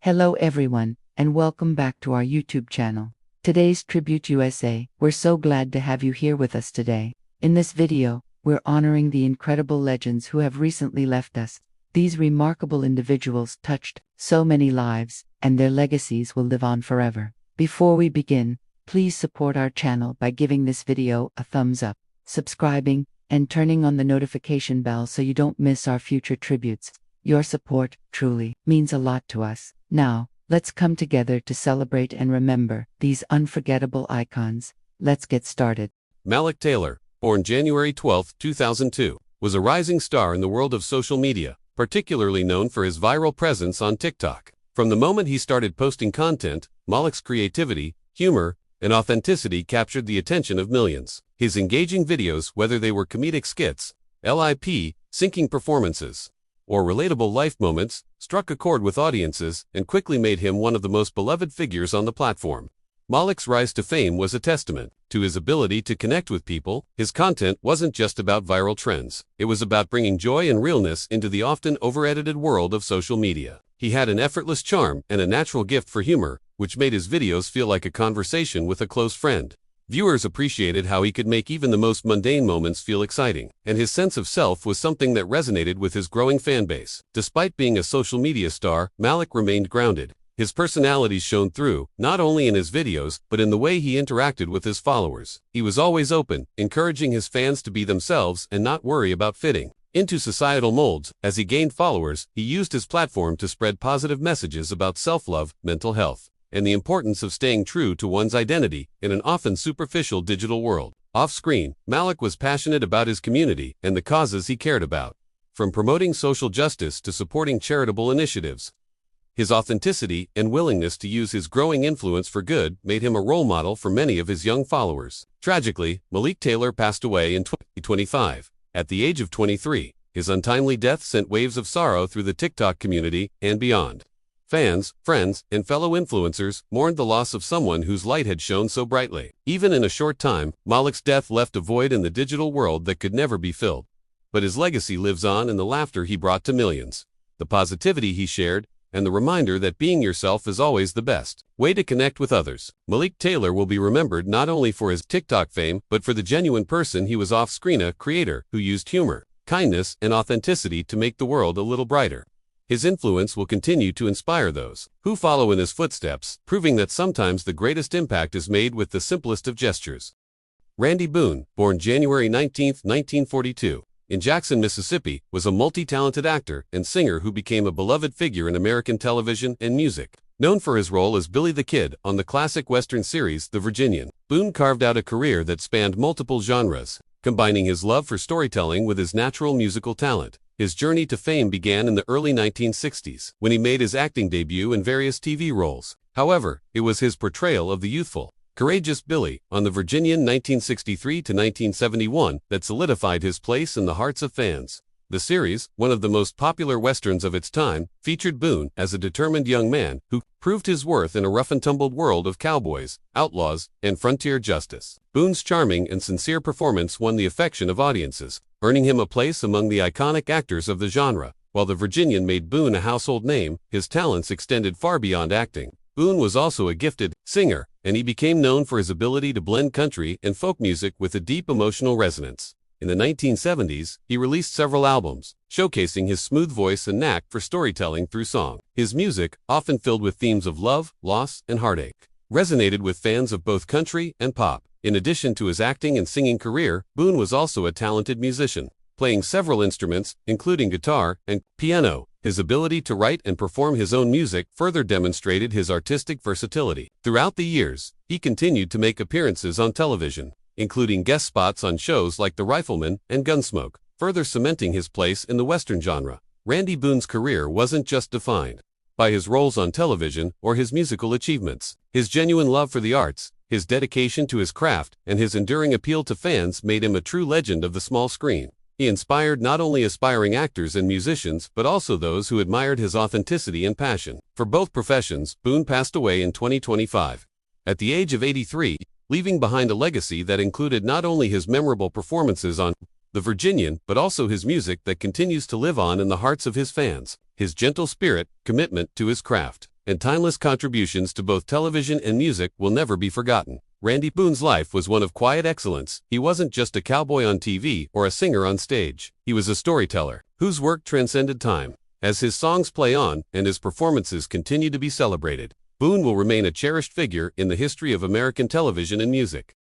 Hello everyone, and welcome back to our YouTube channel. Today's Tribute USA. We're so glad to have you here with us today. In this video, we're honoring the incredible legends who have recently left us. These remarkable individuals touched so many lives, and their legacies will live on forever. Before we begin, please support our channel by giving this video a thumbs up, subscribing, and turning on the notification bell so you don't miss our future tributes. Your support truly means a lot to us. Now, let's come together to celebrate and remember these unforgettable icons. Let's get started. Malik Taylor, born January 12, 2002, was a rising star in the world of social media, particularly known for his viral presence on TikTok. From the moment he started posting content, Malik's creativity, humor, and authenticity captured the attention of millions. His engaging videos, whether they were comedic skits, lip-syncing performances, or relatable life moments, struck a chord with audiences and quickly made him one of the most beloved figures on the platform. Malik's rise to fame was a testament to his ability to connect with people. His content wasn't just about viral trends. It was about bringing joy and realness into the often over-edited world of social media. He had an effortless charm and a natural gift for humor, which made his videos feel like a conversation with a close friend. Viewers appreciated how he could make even the most mundane moments feel exciting, and his sense of self was something that resonated with his growing fanbase. Despite being a social media star, Malik remained grounded. His personality shone through, not only in his videos, but in the way he interacted with his followers. He was always open, encouraging his fans to be themselves and not worry about fitting into societal molds. As he gained followers, he used his platform to spread positive messages about self-love, mental health, and the importance of staying true to one's identity in an often superficial digital world. Off-screen, Malik was passionate about his community and the causes he cared about. From promoting social justice to supporting charitable initiatives, his authenticity and willingness to use his growing influence for good made him a role model for many of his young followers. Tragically, Malik Taylor passed away in 2025, at the age of 23. His untimely death sent waves of sorrow through the TikTok community and beyond. Fans, friends, and fellow influencers mourned the loss of someone whose light had shone so brightly. Even in a short time, Malik's death left a void in the digital world that could never be filled. But his legacy lives on in the laughter he brought to millions, the positivity he shared, and the reminder that being yourself is always the best way to connect with others. Malik Taylor will be remembered not only for his TikTok fame, but for the genuine person he was off-screen, a creator who used humor, kindness, and authenticity to make the world a little brighter. His influence will continue to inspire those who follow in his footsteps, proving that sometimes the greatest impact is made with the simplest of gestures. Randy Boone, born January 19, 1942, in Jackson, Mississippi, was a multi-talented actor and singer who became a beloved figure in American television and music. Known for his role as Billy the Kid on the classic Western series The Virginian, Boone carved out a career that spanned multiple genres, combining his love for storytelling with his natural musical talent. His journey to fame began in the early 1960s, when he made his acting debut in various TV roles. However, it was his portrayal of the youthful, courageous Billy on The Virginian 1963 to 1971 that solidified his place in the hearts of fans. The series, one of the most popular westerns of its time, featured Boone as a determined young man who proved his worth in a rough-and-tumble world of cowboys, outlaws, and frontier justice. Boone's charming and sincere performance won the affection of audiences, earning him a place among the iconic actors of the genre. While The Virginian made Boone a household name, his talents extended far beyond acting. Boone was also a gifted singer, and he became known for his ability to blend country and folk music with a deep emotional resonance. In the 1970s, he released several albums, showcasing his smooth voice and knack for storytelling through song. His music, often filled with themes of love, loss, and heartache, resonated with fans of both country and pop. In addition to his acting and singing career, Boone was also a talented musician, playing several instruments, including guitar and piano. His ability to write and perform his own music further demonstrated his artistic versatility. Throughout the years, he continued to make appearances on television, including guest spots on shows like The Rifleman and Gunsmoke, further cementing his place in the Western genre. Randy Boone's career wasn't just defined by his roles on television or his musical achievements. His genuine love for the arts, his dedication to his craft, and his enduring appeal to fans made him a true legend of the small screen. He inspired not only aspiring actors and musicians, but also those who admired his authenticity and passion for both professions. Boone passed away in 2025 at the age of 83, leaving behind a legacy that included not only his memorable performances on The Virginian, but also his music that continues to live on in the hearts of his fans. His gentle spirit, commitment to his craft, and timeless contributions to both television and music will never be forgotten. Randy Boone's life was one of quiet excellence. He wasn't just a cowboy on TV or a singer on stage. He was a storyteller whose work transcended time. As his songs play on and his performances continue to be celebrated, Boone will remain a cherished figure in the history of American television and music.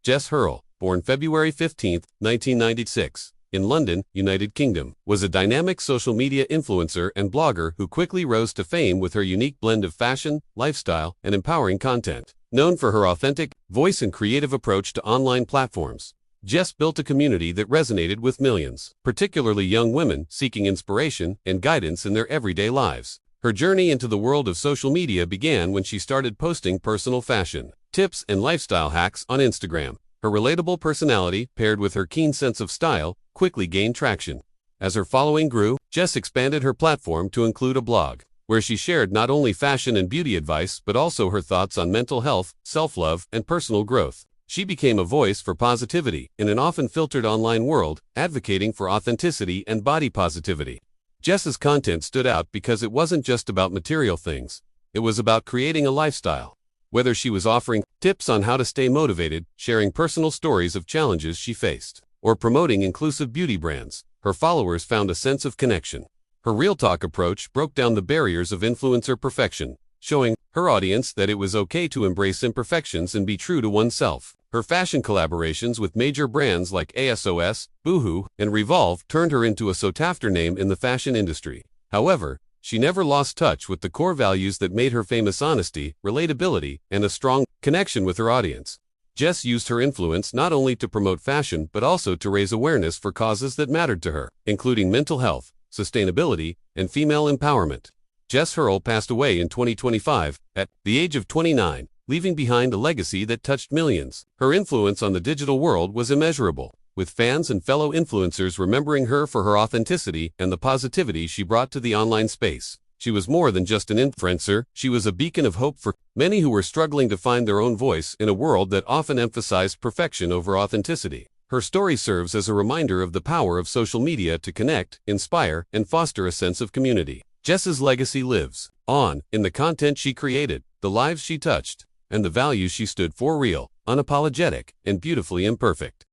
Jess Hurl, born February 15, 1996, in London, United Kingdom, was a dynamic social media influencer and blogger who quickly rose to fame with her unique blend of fashion, lifestyle, and empowering content. Known for her authentic voice and creative approach to online platforms, Jess built a community that resonated with millions, particularly young women seeking inspiration and guidance in their everyday lives. Her journey into the world of social media began when she started posting personal fashion tips and lifestyle hacks on Instagram. Her relatable personality, paired with her keen sense of style, quickly gained traction. As her following grew, Jess expanded her platform to include a blog, where she shared not only fashion and beauty advice but also her thoughts on mental health, self-love, and personal growth. She became a voice for positivity in an often filtered online world, advocating for authenticity and body positivity. Jess's content stood out because it wasn't just about material things. It was about creating a lifestyle. Whether she was offering tips on how to stay motivated, sharing personal stories of challenges she faced, or promoting inclusive beauty brands, her followers found a sense of connection. Her real talk approach broke down the barriers of influencer perfection, showing her audience that it was okay to embrace imperfections and be true to oneself. Her fashion collaborations with major brands like ASOS, Boohoo, and Revolve turned her into a sought-after name in the fashion industry. However, she never lost touch with the core values that made her famous: honesty, relatability, and a strong connection with her audience. Jess used her influence not only to promote fashion but also to raise awareness for causes that mattered to her, including mental health, sustainability, and female empowerment. Jess Hurl passed away in 2025 at the age of 29, leaving behind a legacy that touched millions. Her influence on the digital world was immeasurable, with fans and fellow influencers remembering her for her authenticity and the positivity she brought to the online space. She was more than just an influencer, she was a beacon of hope for many who were struggling to find their own voice in a world that often emphasized perfection over authenticity. Her story serves as a reminder of the power of social media to connect, inspire, and foster a sense of community. Jess's legacy lives on in the content she created, the lives she touched, and the values she stood for: real, unapologetic, and beautifully imperfect.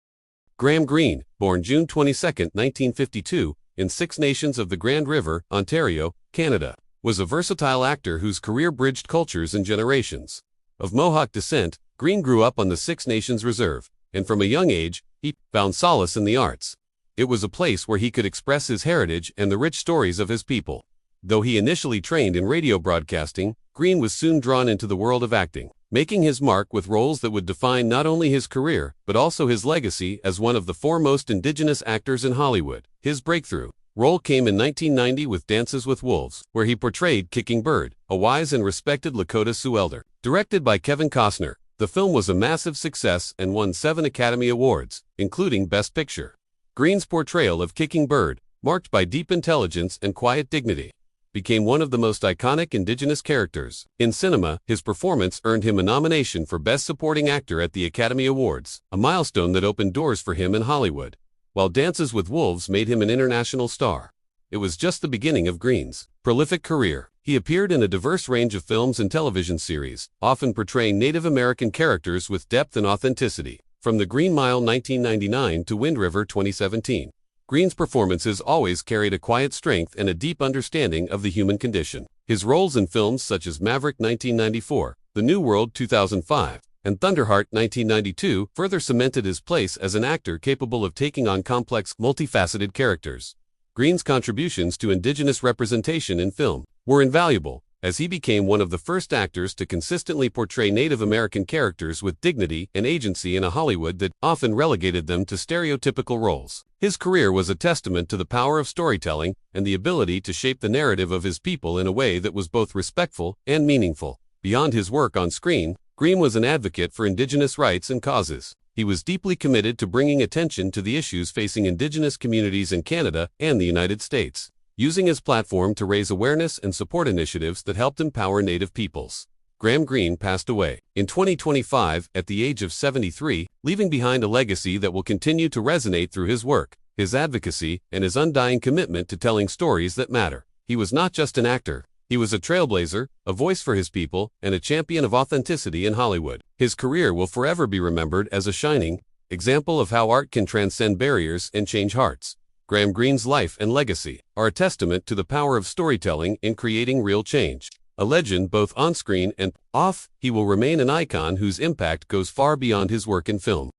Graham Greene, born June 22, 1952, in Six Nations of the Grand River, Ontario, Canada, was a versatile actor whose career bridged cultures and generations. Of Mohawk descent, Greene grew up on the Six Nations Reserve, and from a young age, he found solace in the arts. It was a place where he could express his heritage and the rich stories of his people. Though he initially trained in radio broadcasting, Greene was soon drawn into the world of acting, making his mark with roles that would define not only his career, but also his legacy as one of the foremost Indigenous actors in Hollywood. His breakthrough role came in 1990 with Dances with Wolves, where he portrayed Kicking Bird, a wise and respected Lakota Sioux elder. Directed by Kevin Costner, the film was a massive success and won 7 Academy Awards, including Best Picture. Greene's portrayal of Kicking Bird, marked by deep intelligence and quiet dignity, became one of the most iconic Indigenous characters in cinema. His performance earned him a nomination for Best Supporting Actor at the Academy Awards, a milestone that opened doors for him in Hollywood, while Dances with Wolves made him an international star. It was just the beginning of Greene's prolific career. He appeared in a diverse range of films and television series, often portraying Native American characters with depth and authenticity, from The Green Mile 1999 to Wind River 2017. Greene's performances always carried a quiet strength and a deep understanding of the human condition. His roles in films such as Maverick 1994, The New World 2005, and Thunderheart 1992 further cemented his place as an actor capable of taking on complex, multifaceted characters. Greene's contributions to Indigenous representation in film were invaluable, as he became one of the first actors to consistently portray Native American characters with dignity and agency in a Hollywood that often relegated them to stereotypical roles. His career was a testament to the power of storytelling and the ability to shape the narrative of his people in a way that was both respectful and meaningful. Beyond his work on screen, Greene was an advocate for Indigenous rights and causes. He was deeply committed to bringing attention to the issues facing Indigenous communities in Canada and the United States, using his platform to raise awareness and support initiatives that helped empower Native peoples. Graham Greene passed away in 2025 at the age of 73, leaving behind a legacy that will continue to resonate through his work, his advocacy, and his undying commitment to telling stories that matter. He was not just an actor, He was a trailblazer, a voice for his people, and a champion of authenticity in Hollywood. His career will forever be remembered as a shining example of how art can transcend barriers and change hearts. Graham Greene's life and legacy are a testament to the power of storytelling in creating real change. A legend both on-screen and off, he will remain an icon whose impact goes far beyond his work in film.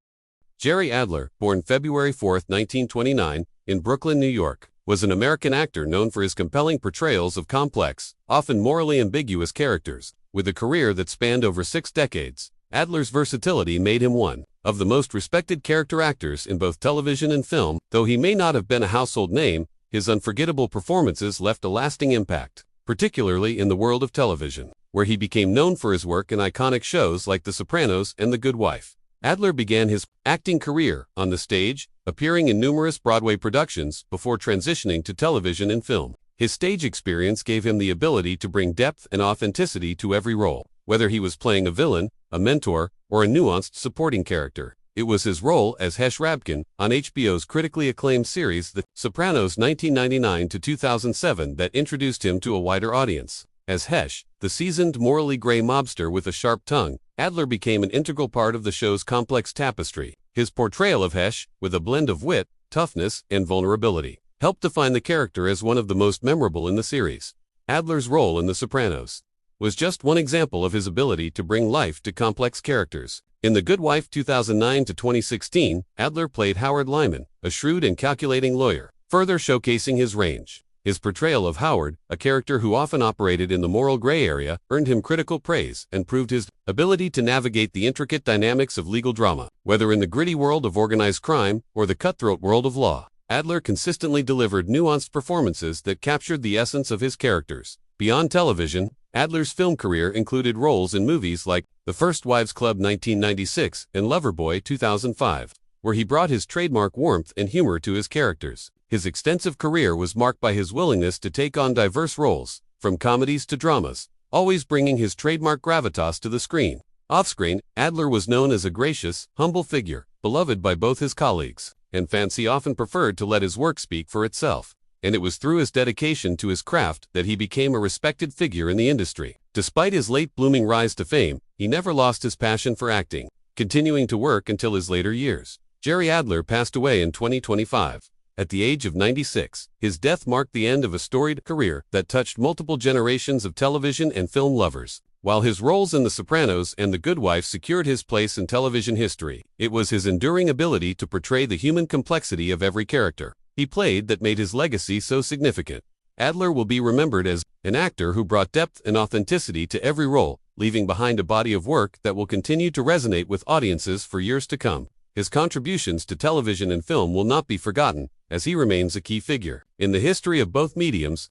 Jerry Adler, born February 4, 1929, in Brooklyn, New York, was an American actor known for his compelling portrayals of complex, often morally ambiguous characters. With a career that spanned over 6 decades, Adler's versatility made him one of the most respected character actors in both television and film. Though he may not have been a household name, his unforgettable performances left a lasting impact, particularly in the world of television, where he became known for his work in iconic shows like The Sopranos and The Good Wife. Adler began his acting career on the stage, appearing in numerous Broadway productions before transitioning to television and film. His stage experience gave him the ability to bring depth and authenticity to every role, whether he was playing a villain, a mentor, or a nuanced supporting character. It was his role as Hesh Rabkin on HBO's critically acclaimed series The Sopranos 1999 to 2007 that introduced him to a wider audience. As Hesh, the seasoned morally gray mobster with a sharp tongue, Adler became an integral part of the show's complex tapestry. His portrayal of Hesh, with a blend of wit, toughness, and vulnerability, helped define the character as one of the most memorable in the series. Adler's role in The Sopranos was just one example of his ability to bring life to complex characters. In The Good Wife 2009 to 2016, Adler played Howard Lyman, a shrewd and calculating lawyer, further showcasing his range. His portrayal of Howard, a character who often operated in the moral gray area, earned him critical praise and proved his ability to navigate the intricate dynamics of legal drama. Whether in the gritty world of organized crime or the cutthroat world of law, Adler consistently delivered nuanced performances that captured the essence of his characters. Beyond television, Adler's film career included roles in movies like The First Wives Club 1996 and Loverboy 2005, where he brought his trademark warmth and humor to his characters. His extensive career was marked by his willingness to take on diverse roles, from comedies to dramas, always bringing his trademark gravitas to the screen. Off-screen, Adler was known as a gracious, humble figure, beloved by both his colleagues and fans. He often preferred to let his work speak for itself, and it was through his dedication to his craft that he became a respected figure in the industry. Despite his late-blooming rise to fame, he never lost his passion for acting, continuing to work until his later years. Jerry Adler passed away in 2025. At the age of 96, his death marked the end of a storied career that touched multiple generations of television and film lovers. While his roles in The Sopranos and The Good Wife secured his place in television history, it was his enduring ability to portray the human complexity of every character he played that made his legacy so significant. Adler will be remembered as an actor who brought depth and authenticity to every role, leaving behind a body of work that will continue to resonate with audiences for years to come. His contributions to television and film will not be forgotten, as he remains a key figure in the history of both mediums.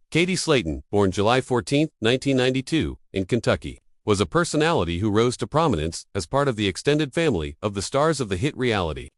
Katie Slayton, born July 14, 1992, in Kentucky, was a personality who rose to prominence as part of the extended family of the stars of the hit reality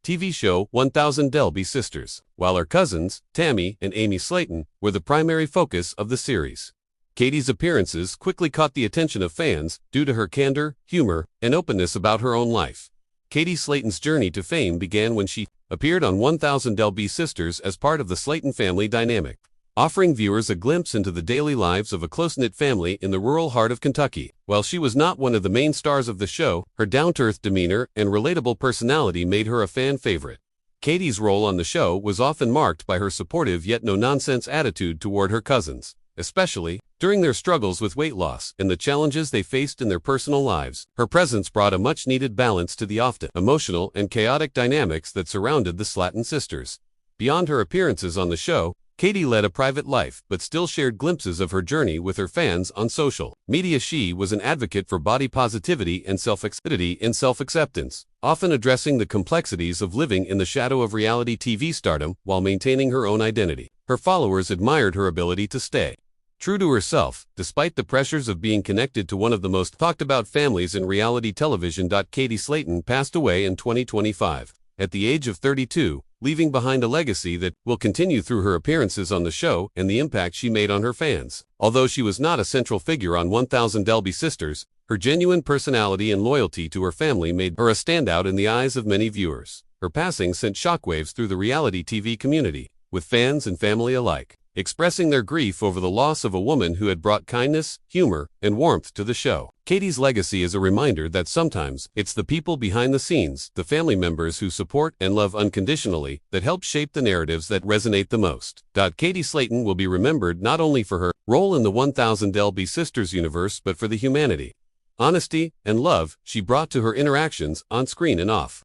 TV show 1000 Delby Sisters, while her cousins, Tammy and Amy Slayton, were the primary focus of the series. Katie's appearances quickly caught the attention of fans due to her candor, humor, and openness about her own life. Katie Slayton's journey to fame began when she appeared on 1000 Delby Sisters as part of the Slayton family dynamic, offering viewers a glimpse into the daily lives of a close-knit family in the rural heart of Kentucky. While she was not one of the main stars of the show, her down-to-earth demeanor and relatable personality made her a fan favorite. Katie's role on the show was often marked by her supportive yet no-nonsense attitude toward her cousins, especially during their struggles with weight loss and the challenges they faced in their personal lives. Her presence brought a much-needed balance to the often emotional and chaotic dynamics that surrounded the Slayton sisters. Beyond her appearances on the show, Katie led a private life but still shared glimpses of her journey with her fans on social media. She was an advocate for body positivity and self-acceptance, often addressing the complexities of living in the shadow of reality TV stardom while maintaining her own identity. Her followers admired her ability to stay true to herself, despite the pressures of being connected to one of the most talked-about families in reality television. Katie Slayton passed away in 2025, at the age of 32, leaving behind a legacy that will continue through her appearances on the show and the impact she made on her fans. Although she was not a central figure on 1000 Delby Sisters, her genuine personality and loyalty to her family made her a standout in the eyes of many viewers. Her passing sent shockwaves through the reality TV community, with fans and family alike expressing their grief over the loss of a woman who had brought kindness, humor, and warmth to the show. Katie's legacy is a reminder that sometimes it's the people behind the scenes, the family members who support and love unconditionally, that help shape the narratives that resonate the most. Katie Slayton will be remembered not only for her role in the 1000 LB Sisters universe but for the humanity, honesty, and love she brought to her interactions on screen and off.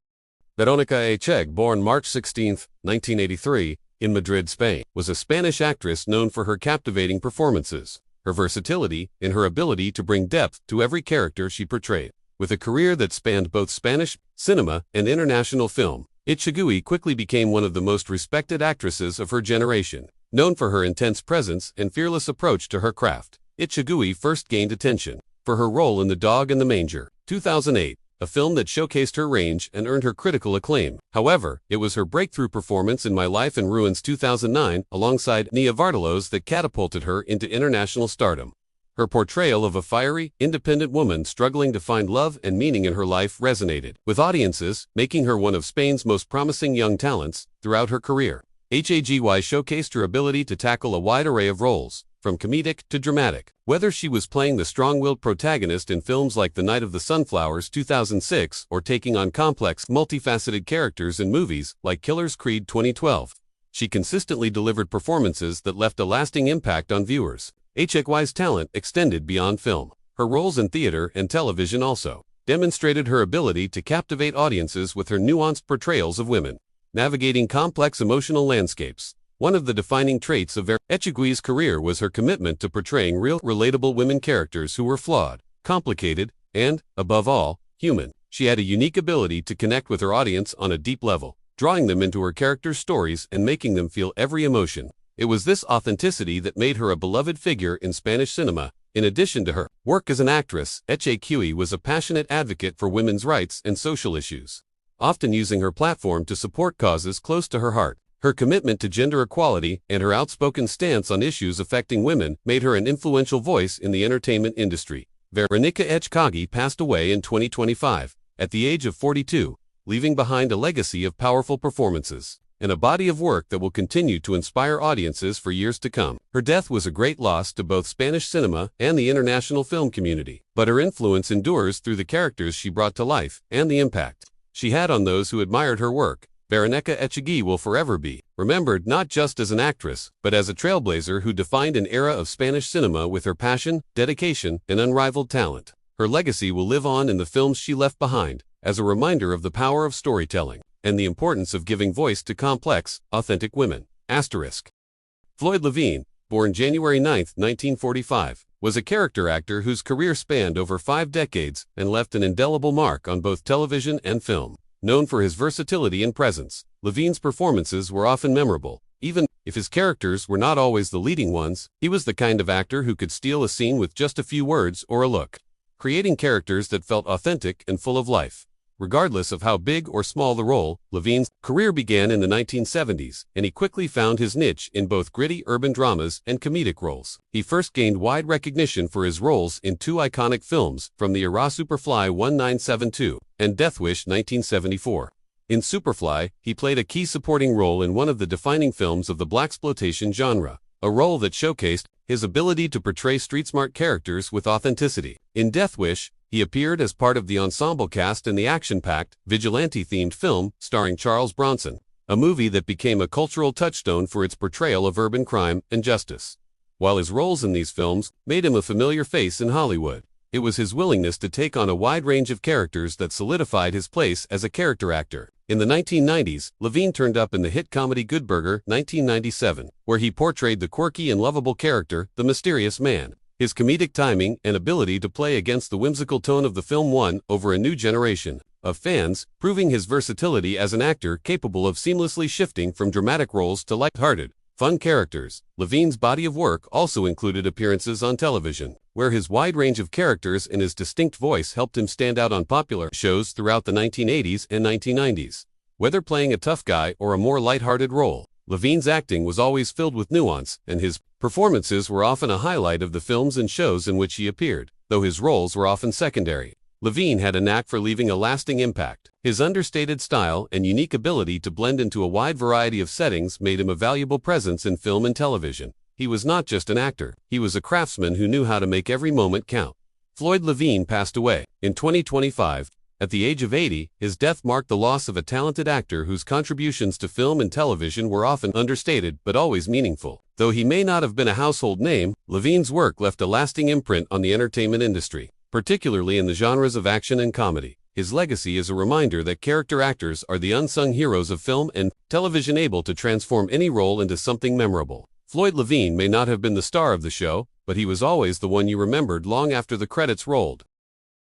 Veronica Echeg, born March 16, 1983, in Madrid, Spain, was a Spanish actress known for her captivating performances, her versatility, and her ability to bring depth to every character she portrayed. With a career that spanned both Spanish cinema and international film, Echegui quickly became one of the most respected actresses of her generation. Known for her intense presence and fearless approach to her craft, Echegui first gained attention for her role in The Dog in the Manger, 2008, a film that showcased her range and earned her critical acclaim. However, it was her breakthrough performance in My Life in Ruins 2009, alongside Nia Vardalos, that catapulted her into international stardom. Her portrayal of a fiery, independent woman struggling to find love and meaning in her life resonated with audiences, making her one of Spain's most promising young talents throughout her career. Hagui showcased her ability to tackle a wide array of roles, from comedic to dramatic. Whether she was playing the strong-willed protagonist in films like The Night of the Sunflowers 2006 or taking on complex, multifaceted characters in movies like Killers Creed 2012, she consistently delivered performances that left a lasting impact on viewers. Echegui's talent extended beyond film. Her roles in theater and television also demonstrated her ability to captivate audiences with her nuanced portrayals of women navigating complex emotional landscapes. One of the defining traits of Echegui's career was her commitment to portraying real, relatable women characters who were flawed, complicated, and, above all, human. She had a unique ability to connect with her audience on a deep level, drawing them into her characters' stories and making them feel every emotion. It was this authenticity that made her a beloved figure in Spanish cinema. In addition to her work as an actress, Echegui was a passionate advocate for women's rights and social issues, often using her platform to support causes close to her heart. Her commitment to gender equality and her outspoken stance on issues affecting women made her an influential voice in the entertainment industry. Veronica Echegui passed away in 2025, at the age of 42, leaving behind a legacy of powerful performances and a body of work that will continue to inspire audiences for years to come. Her death was a great loss to both Spanish cinema and the international film community, but her influence endures through the characters she brought to life and the impact she had on those who admired her work. Veronica Echegui will forever be remembered not just as an actress, but as a trailblazer who defined an era of Spanish cinema with her passion, dedication, and unrivaled talent. Her legacy will live on in the films she left behind, as a reminder of the power of storytelling and the importance of giving voice to complex, authentic women. Floyd Levine, born January 9, 1945, was a character actor whose career spanned over 5 decades and left an indelible mark on both television and film. Known for his versatility and presence, Levine's performances were often memorable. Even if his characters were not always the leading ones, he was the kind of actor who could steal a scene with just a few words or a look, creating characters that felt authentic and full of life. Regardless of how big or small the role, Levine's career began in the 1970s, and he quickly found his niche in both gritty urban dramas and comedic roles. He first gained wide recognition for his roles in 2 iconic films, from the era Superfly 1972 and Death Wish 1974. In Superfly, he played a key supporting role in one of the defining films of the blaxploitation genre, a role that showcased his ability to portray street-smart characters with authenticity. In Death Wish, he appeared as part of the ensemble cast in the action-packed, vigilante-themed film starring Charles Bronson, a movie that became a cultural touchstone for its portrayal of urban crime and justice. While his roles in these films made him a familiar face in Hollywood, it was his willingness to take on a wide range of characters that solidified his place as a character actor. In the 1990s, Levine turned up in the hit comedy Good Burger 1997, where he portrayed the quirky and lovable character, the Mysterious Man. His comedic timing and ability to play against the whimsical tone of the film won over a new generation of fans, proving his versatility as an actor capable of seamlessly shifting from dramatic roles to light-hearted, fun characters. Levine's body of work also included appearances on television, where his wide range of characters and his distinct voice helped him stand out on popular shows throughout the 1980s and 1990s. Whether playing a tough guy or a more light-hearted role, Levine's acting was always filled with nuance, and his performances were often a highlight of the films and shows in which he appeared, though his roles were often secondary. Levine had a knack for leaving a lasting impact. His understated style and unique ability to blend into a wide variety of settings made him a valuable presence in film and television. he was not just an actor, he was a craftsman who knew how to make every moment count. Floyd Levine passed away in 2025. At the age of 80, his death marked the loss of a talented actor whose contributions to film and television were often understated but always meaningful. Though he may not have been a household name, Levine's work left a lasting imprint on the entertainment industry, particularly in the genres of action and comedy. His legacy is a reminder that character actors are the unsung heroes of film and television, able to transform any role into something memorable. Floyd Levine may not have been the star of the show, but he was always the one you remembered long after the credits rolled.